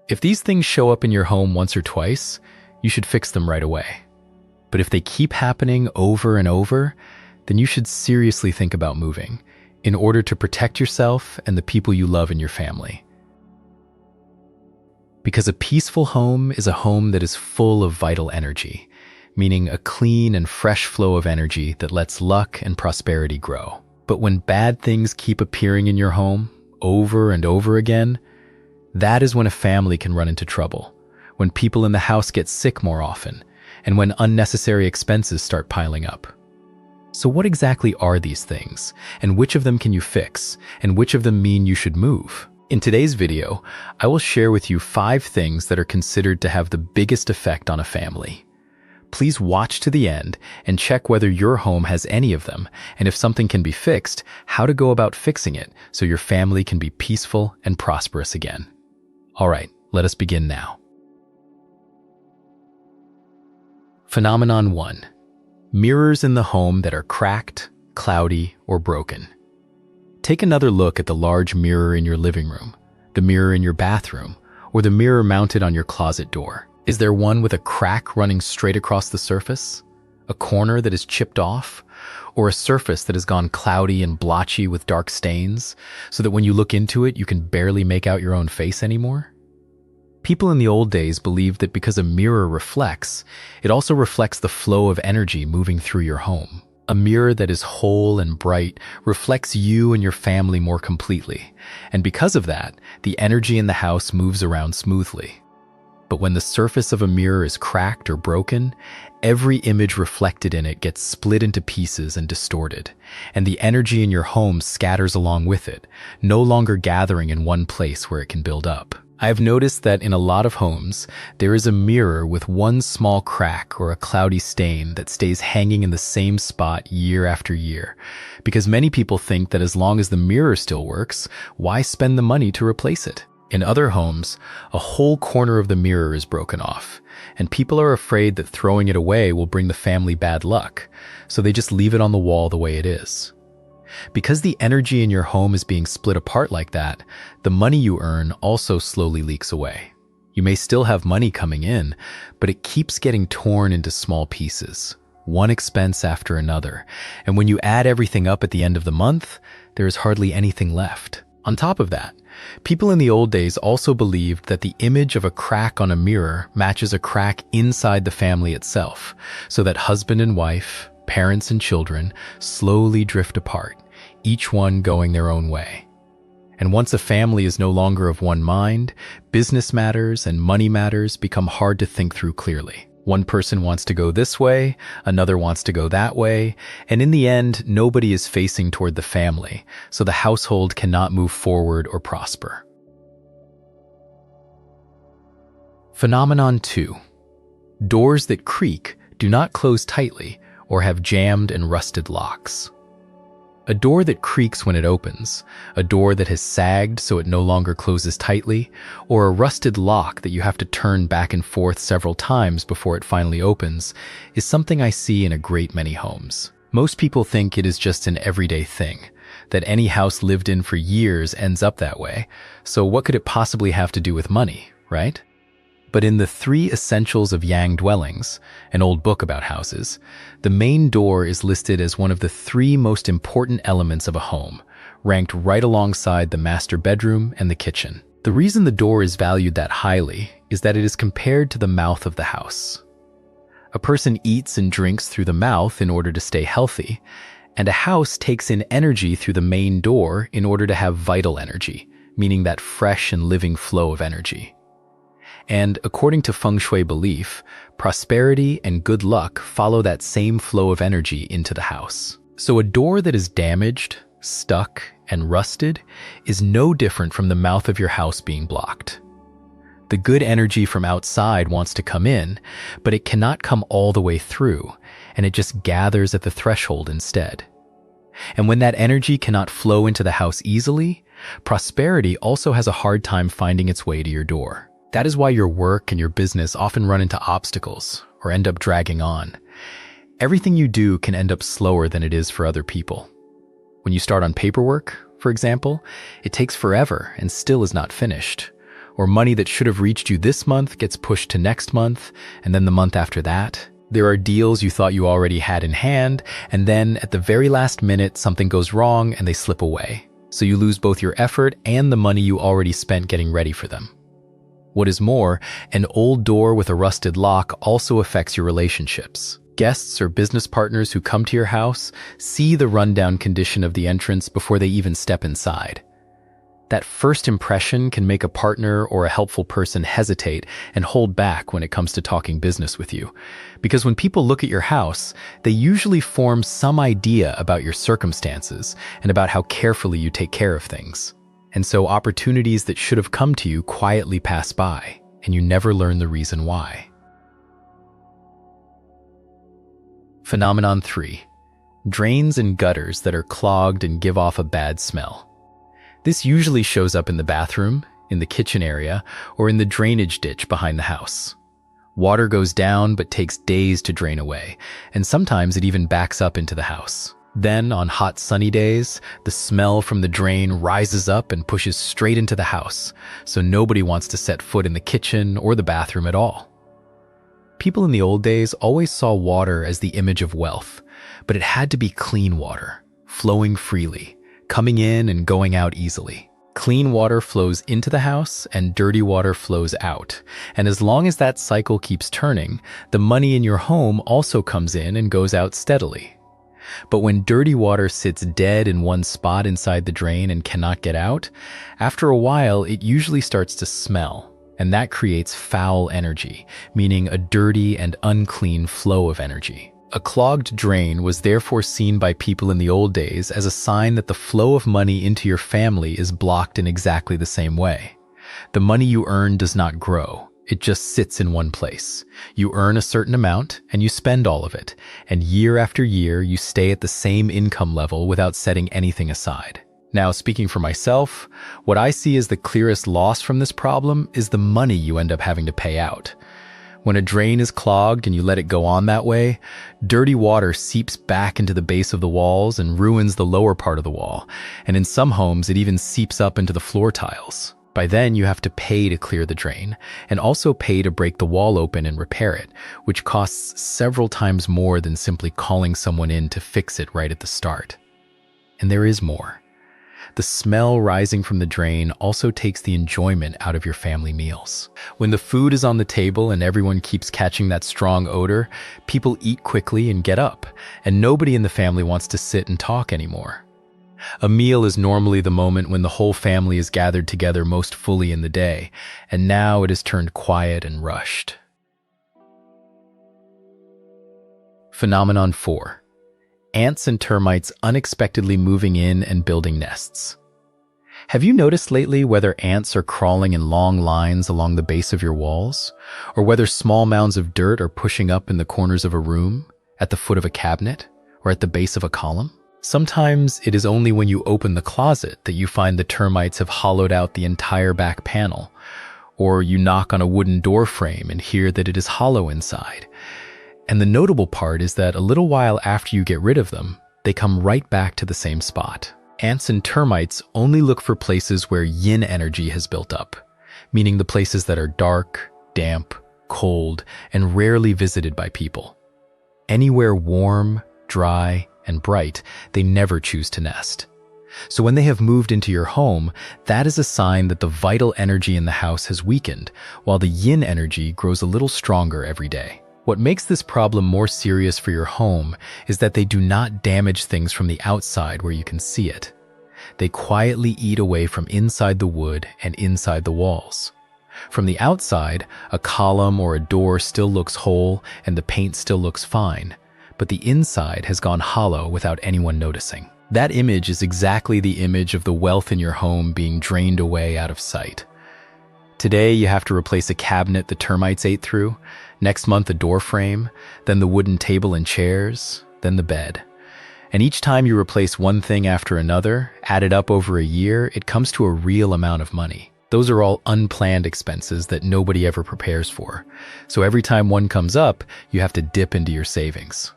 If these things show up in your home once or twice, you should fix them right away. But if they keep happening over and over, then you should seriously think about moving in order to protect yourself and the people you love in your family. Because a peaceful home is a home that is full of vital energy, meaning a clean and fresh flow of energy that lets luck and prosperity grow. But when bad things keep appearing in your home over and over again, that is when a family can run into trouble, when people in the house get sick more often, and when unnecessary expenses start piling up. So what exactly are these things, and which of them can you fix, and which of them mean you should move? In today's video, I will share with you 5 things that are considered to have the biggest effect on a family. Please watch to the end and check whether your home has any of them, and if something can be fixed, how to go about fixing it so your family can be peaceful and prosperous again. All right, let us begin now. Phenomenon 1. Mirrors in the home that are cracked, cloudy, or broken. Take another look at the large mirror in your living room, the mirror in your bathroom, or the mirror mounted on your closet door. Is there one with a crack running straight across the surface? A corner that is chipped off? Or a surface that has gone cloudy and blotchy with dark stains, so that when you look into it, you can barely make out your own face anymore? People in the old days believed that because a mirror reflects, it also reflects the flow of energy moving through your home. A mirror that is whole and bright reflects you and your family more completely, and because of that, the energy in the house moves around smoothly. But when the surface of a mirror is cracked or broken, every image reflected in it gets split into pieces and distorted, and the energy in your home scatters along with it, no longer gathering in one place where it can build up. I have noticed that in a lot of homes, there is a mirror with one small crack or a cloudy stain that stays hanging in the same spot year after year, because many people think that as long as the mirror still works, why spend the money to replace it? In other homes, a whole corner of the mirror is broken off, and people are afraid that throwing it away will bring the family bad luck, so they just leave it on the wall the way it is. Because the energy in your home is being split apart like that, the money you earn also slowly leaks away. You may still have money coming in, but it keeps getting torn into small pieces, one expense after another, and when you add everything up at the end of the month, there is hardly anything left. On top of that, people in the old days also believed that the image of a crack on a mirror matches a crack inside the family itself, so that husband and wife, parents and children slowly drift apart, each one going their own way. And once a family is no longer of one mind, business matters and money matters become hard to think through clearly. One person wants to go this way, another wants to go that way, and in the end, nobody is facing toward the family, so the household cannot move forward or prosper. Phenomenon 2. Doors that creak do not close tightly or have jammed and rusted locks. A door that creaks when it opens, a door that has sagged so it no longer closes tightly, or a rusted lock that you have to turn back and forth several times before it finally opens, is something I see in a great many homes. Most people think it is just an everyday thing, that any house lived in for years ends up that way, so what could it possibly have to do with money, right? But in the 3 Essentials of Yang Dwellings, an old book about houses, the main door is listed as one of the 3 most important elements of a home, ranked right alongside the master bedroom and the kitchen. The reason the door is valued that highly is that it is compared to the mouth of the house. A person eats and drinks through the mouth in order to stay healthy, and a house takes in energy through the main door in order to have vital energy, meaning that fresh and living flow of energy. And according to Feng Shui belief, prosperity and good luck follow that same flow of energy into the house. So a door that is damaged, stuck, and rusted is no different from the mouth of your house being blocked. The good energy from outside wants to come in, but it cannot come all the way through, and it just gathers at the threshold instead. And when that energy cannot flow into the house easily, prosperity also has a hard time finding its way to your door. That is why your work and your business often run into obstacles or end up dragging on. Everything you do can end up slower than it is for other people. When you start on paperwork, for example, it takes forever and still is not finished. or money that should have reached you this month gets pushed to next month, and then the month after that. There are deals you thought you already had in hand, and then at the very last minute, something goes wrong and they slip away. So you lose both your effort and the money you already spent getting ready for them. What is more, an old door with a rusted lock also affects your relationships. Guests or business partners who come to your house see the rundown condition of the entrance before they even step inside. That first impression can make a partner or a helpful person hesitate and hold back when it comes to talking business with you. Because when people look at your house, they usually form some idea about your circumstances and about how carefully you take care of things. And so opportunities that should have come to you quietly pass by, and you never learn the reason why. Phenomenon 3. Drains and gutters that are clogged and give off a bad smell. This usually shows up in the bathroom, in the kitchen area, or in the drainage ditch behind the house. Water goes down but takes days to drain away, and sometimes it even backs up into the house. Then, on hot sunny days, the smell from the drain rises up and pushes straight into the house, so nobody wants to set foot in the kitchen or the bathroom at all. People in the old days always saw water as the image of wealth, but it had to be clean water, flowing freely, coming in and going out easily. Clean water flows into the house and dirty water flows out, and as long as that cycle keeps turning, the money in your home also comes in and goes out steadily. But when dirty water sits dead in one spot inside the drain and cannot get out, after a while it usually starts to smell, and that creates foul energy, meaning a dirty and unclean flow of energy. A clogged drain was therefore seen by people in the old days as a sign that the flow of money into your family is blocked in exactly the same way. The money you earn does not grow. It just sits in one place. You earn a certain amount and you spend all of it, and year after year you stay at the same income level without setting anything aside. Now, speaking for myself, what I see as the clearest loss from this problem is the money you end up having to pay out. When a drain is clogged and you let it go on that way, dirty water seeps back into the base of the walls and ruins the lower part of the wall, and in some homes it even seeps up into the floor tiles. By then, you have to pay to clear the drain, and also pay to break the wall open and repair it, which costs several times more than simply calling someone in to fix it right at the start. And there is more. The smell rising from the drain also takes the enjoyment out of your family meals. When the food is on the table and everyone keeps catching that strong odor, people eat quickly and get up, and nobody in the family wants to sit and talk anymore. A meal is normally the moment when the whole family is gathered together most fully in the day, and now it is turned quiet and rushed. Phenomenon 4. Ants and termites unexpectedly moving in and building nests. Have you noticed lately whether ants are crawling in long lines along the base of your walls, or whether small mounds of dirt are pushing up in the corners of a room, at the foot of a cabinet, or at the base of a column? Sometimes it is only when you open the closet that you find the termites have hollowed out the entire back panel, or you knock on a wooden door frame and hear that it is hollow inside. And the notable part is that a little while after you get rid of them, they come right back to the same spot. Ants and termites only look for places where yin energy has built up, meaning the places that are dark, damp, cold, and rarely visited by people. Anywhere warm, dry, and bright, they never choose to nest. So when they have moved into your home, that is a sign that the vital energy in the house has weakened, while the yin energy grows a little stronger every day. What makes this problem more serious for your home is that they do not damage things from the outside where you can see it. They quietly eat away from inside the wood and inside the walls. From the outside, a column or a door still looks whole and the paint still looks fine, but the inside has gone hollow without anyone noticing. That image is exactly the image of the wealth in your home being drained away out of sight. Today, you have to replace a cabinet the termites ate through, next month a door frame, then the wooden table and chairs, then the bed. And each time you replace one thing after another, added up over a year, it comes to a real amount of money. Those are all unplanned expenses that nobody ever prepares for. So every time one comes up, you have to dip into your savings.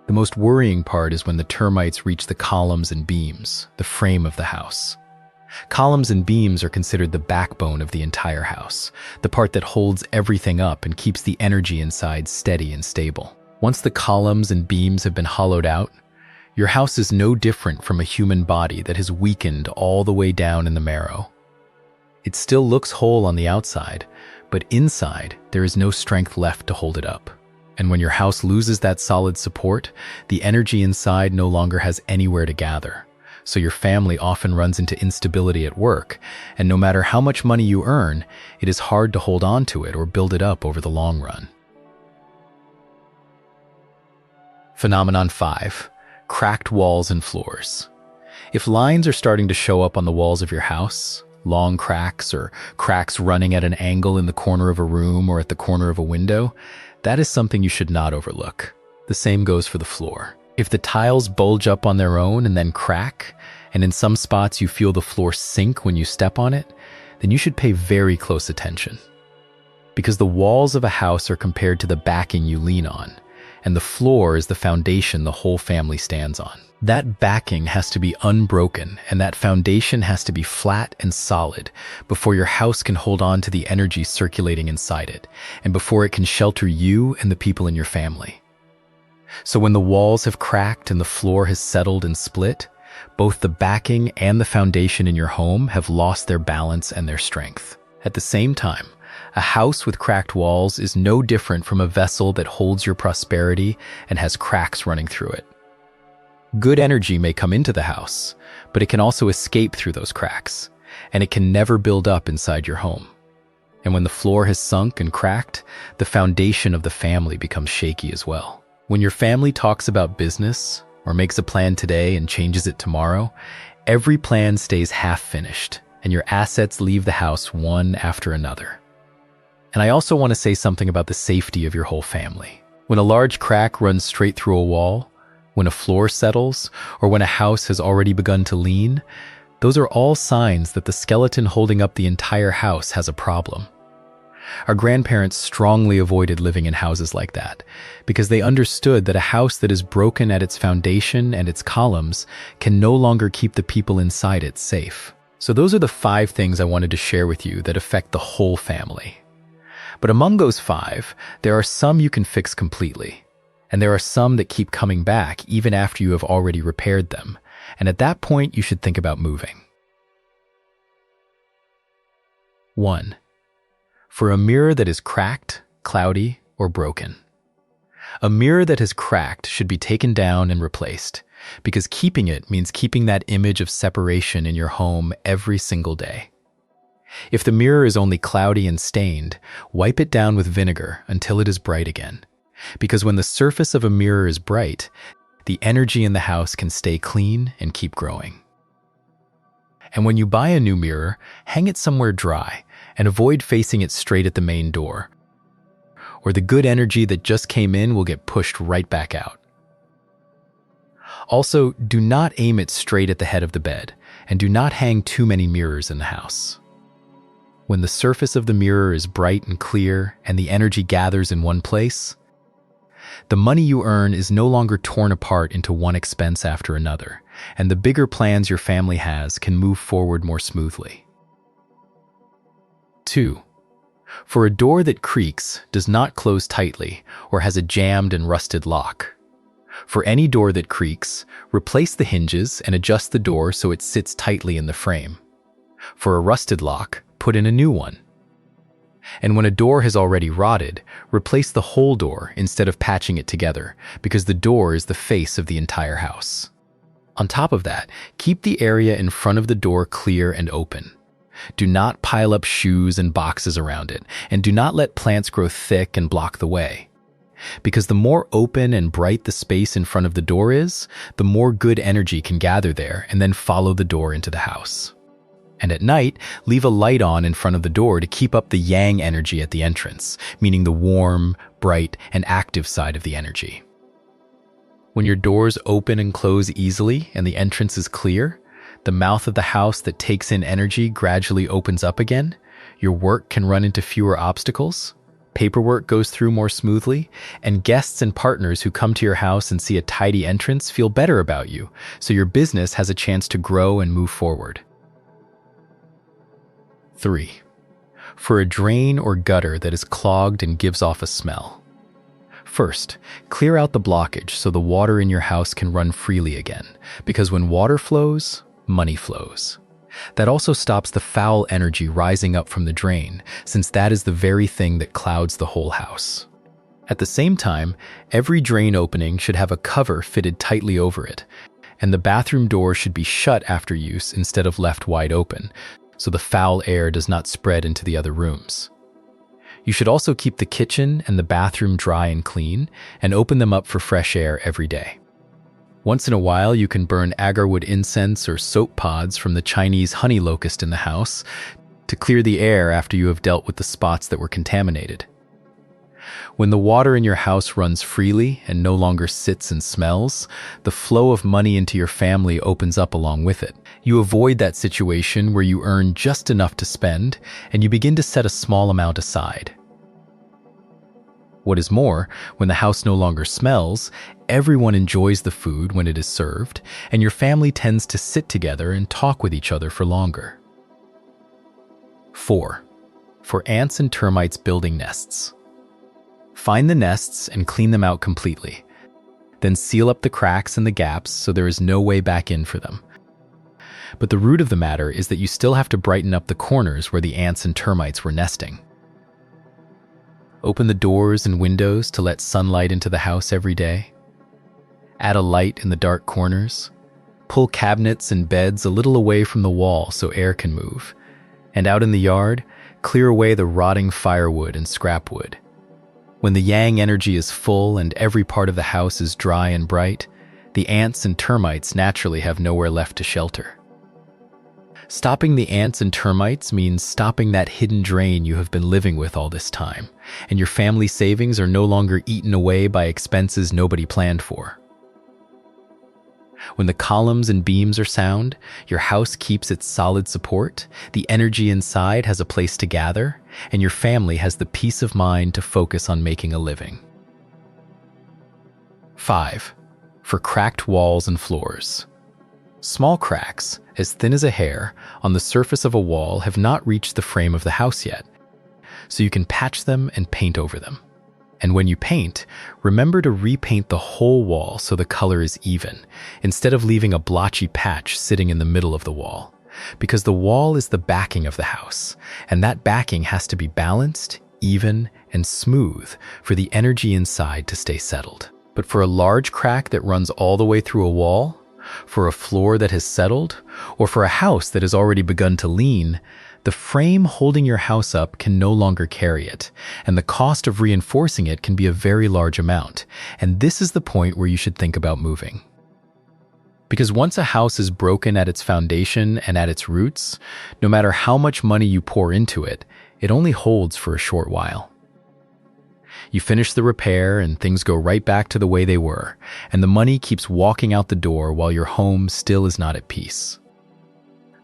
The most worrying part is when the termites reach the columns and beams, the frame of the house. Columns and beams are considered the backbone of the entire house, the part that holds everything up and keeps the energy inside steady and stable. Once the columns and beams have been hollowed out, your house is no different from a human body that has weakened all the way down in the marrow. It still looks whole on the outside, but inside there is no strength left to hold it up. And when your house loses that solid support, the energy inside no longer has anywhere to gather. So your family often runs into instability at work, and no matter how much money you earn, it is hard to hold on to it or build it up over the long run. Phenomenon 5. Cracked walls and floors. If lines are starting to show up on the walls of your house, long cracks or cracks running at an angle in the corner of a room or at the corner of a window, that is something you should not overlook. The same goes for the floor. If the tiles bulge up on their own and then crack, and in some spots you feel the floor sink when you step on it, then you should pay very close attention. Because the walls of a house are compared to the backing you lean on, and the floor is the foundation the whole family stands on. That backing has to be unbroken, and that foundation has to be flat and solid before your house can hold on to the energy circulating inside it, and before it can shelter you and the people in your family. So when the walls have cracked and the floor has settled and split, both the backing and the foundation in your home have lost their balance and their strength. At the same time, a house with cracked walls is no different from a vessel that holds your prosperity and has cracks running through it. Good energy may come into the house, but it can also escape through those cracks, and it can never build up inside your home. And when the floor has sunk and cracked, the foundation of the family becomes shaky as well. When your family talks about business, or makes a plan today and changes it tomorrow, every plan stays half-finished, and your assets leave the house one after another. And I also want to say something about the safety of your whole family. When a large crack runs straight through a wall, when a floor settles, or when a house has already begun to lean, those are all signs that the skeleton holding up the entire house has a problem. Our grandparents strongly avoided living in houses like that because they understood that a house that is broken at its foundation and its columns can no longer keep the people inside it safe. So those are the 5 things I wanted to share with you that affect the whole family. But among those 5, there are some you can fix completely, and there are some that keep coming back even after you have already repaired them, and at that point you should think about moving. 1. For a mirror that is cracked, cloudy, or broken. A mirror that has cracked should be taken down and replaced, because keeping it means keeping that image of separation in your home every single day. If the mirror is only cloudy and stained, wipe it down with vinegar until it is bright again, because when the surface of a mirror is bright, the energy in the house can stay clean and keep growing. And when you buy a new mirror, hang it somewhere dry and avoid facing it straight at the main door, or the good energy that just came in will get pushed right back out. Also, do not aim it straight at the head of the bed, and do not hang too many mirrors in the house. When the surface of the mirror is bright and clear and the energy gathers in one place, the money you earn is no longer torn apart into one expense after another, and the bigger plans your family has can move forward more smoothly. 2. For a door that creaks, does not close tightly, or has a jammed and rusted lock. For any door that creaks, replace the hinges and adjust the door so it sits tightly in the frame. For a rusted lock, put in a new one. And when a door has already rotted, replace the whole door instead of patching it together, because the door is the face of the entire house. On top of that, keep the area in front of the door clear and open. Do not pile up shoes and boxes around it, and do not let plants grow thick and block the way. Because the more open and bright the space in front of the door is, the more good energy can gather there and then follow the door into the house. And at night, leave a light on in front of the door to keep up the yang energy at the entrance, meaning the warm, bright, and active side of the energy. When your doors open and close easily and the entrance is clear, the mouth of the house that takes in energy gradually opens up again, your work can run into fewer obstacles, paperwork goes through more smoothly, and guests and partners who come to your house and see a tidy entrance feel better about you, so your business has a chance to grow and move forward. 3. For a drain or gutter that is clogged and gives off a smell. First, clear out the blockage so the water in your house can run freely again, because when water flows, money flows. That also stops the foul energy rising up from the drain, since that is the very thing that clouds the whole house. At the same time, every drain opening should have a cover fitted tightly over it, and the bathroom door should be shut after use instead of left wide open, so the foul air does not spread into the other rooms. You should also keep the kitchen and the bathroom dry and clean, and open them up for fresh air every day. Once in a while, you can burn agarwood incense or soap pods from the Chinese honey locust in the house to clear the air after you have dealt with the spots that were contaminated. When the water in your house runs freely and no longer sits and smells, the flow of money into your family opens up along with it. You avoid that situation where you earn just enough to spend, and you begin to set a small amount aside. What is more, when the house no longer smells, everyone enjoys the food when it is served, and your family tends to sit together and talk with each other for longer. 4. For ants and termites building nests. Find the nests and clean them out completely. Then seal up the cracks and the gaps so there is no way back in for them. But the root of the matter is that you still have to brighten up the corners where the ants and termites were nesting. Open the doors and windows to let sunlight into the house every day. Add a light in the dark corners. Pull cabinets and beds a little away from the wall so air can move. And out in the yard, clear away the rotting firewood and scrap wood. When the yang energy is full and every part of the house is dry and bright, the ants and termites naturally have nowhere left to shelter. Stopping the ants and termites means stopping that hidden drain you have been living with all this time, and your family savings are no longer eaten away by expenses nobody planned for. When the columns and beams are sound, your house keeps its solid support, the energy inside has a place to gather, and your family has the peace of mind to focus on making a living. 5. For cracked walls and floors. Small cracks, as thin as a hair, on the surface of a wall have not reached the frame of the house yet, so you can patch them and paint over them. And when you paint, remember to repaint the whole wall so the color is even, instead of leaving a blotchy patch sitting in the middle of the wall. Because the wall is the backing of the house, and that backing has to be balanced, even, and smooth for the energy inside to stay settled. But for a large crack that runs all the way through a wall, for a floor that has settled, or for a house that has already begun to lean, the frame holding your house up can no longer carry it, and the cost of reinforcing it can be a very large amount, and this is the point where you should think about moving. Because once a house is broken at its foundation and at its roots, no matter how much money you pour into it, it only holds for a short while. You finish the repair and things go right back to the way they were, and the money keeps walking out the door while your home still is not at peace.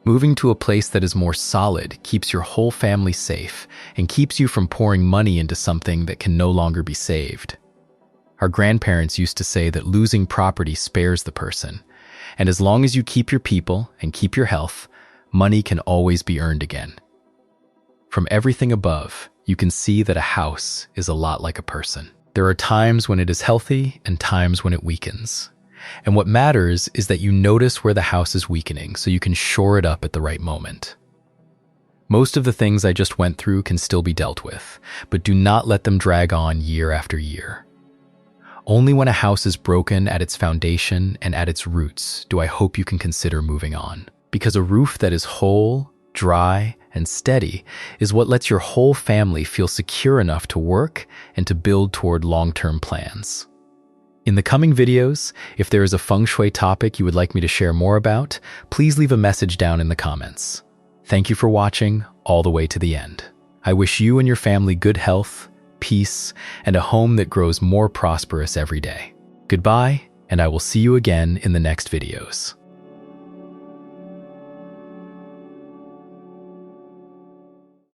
Moving to a place that is more solid keeps your whole family safe and keeps you from pouring money into something that can no longer be saved. Our grandparents used to say that losing property spares the person, and as long as you keep your people and keep your health, money can always be earned again. From everything above, you can see that a house is a lot like a person. There are times when it is healthy and times when it weakens. And what matters is that you notice where the house is weakening so you can shore it up at the right moment. Most of the things I just went through can still be dealt with, but do not let them drag on year after year. Only when a house is broken at its foundation and at its roots do I hope you can consider moving on. Because a roof that is whole, dry, and steady is what lets your whole family feel secure enough to work and to build toward long-term plans. In the coming videos, if there is a Feng Shui topic you would like me to share more about, please leave a message down in the comments. Thank you for watching all the way to the end. I wish you and your family good health, peace, and a home that grows more prosperous every day. Goodbye, and I will see you again in the next videos.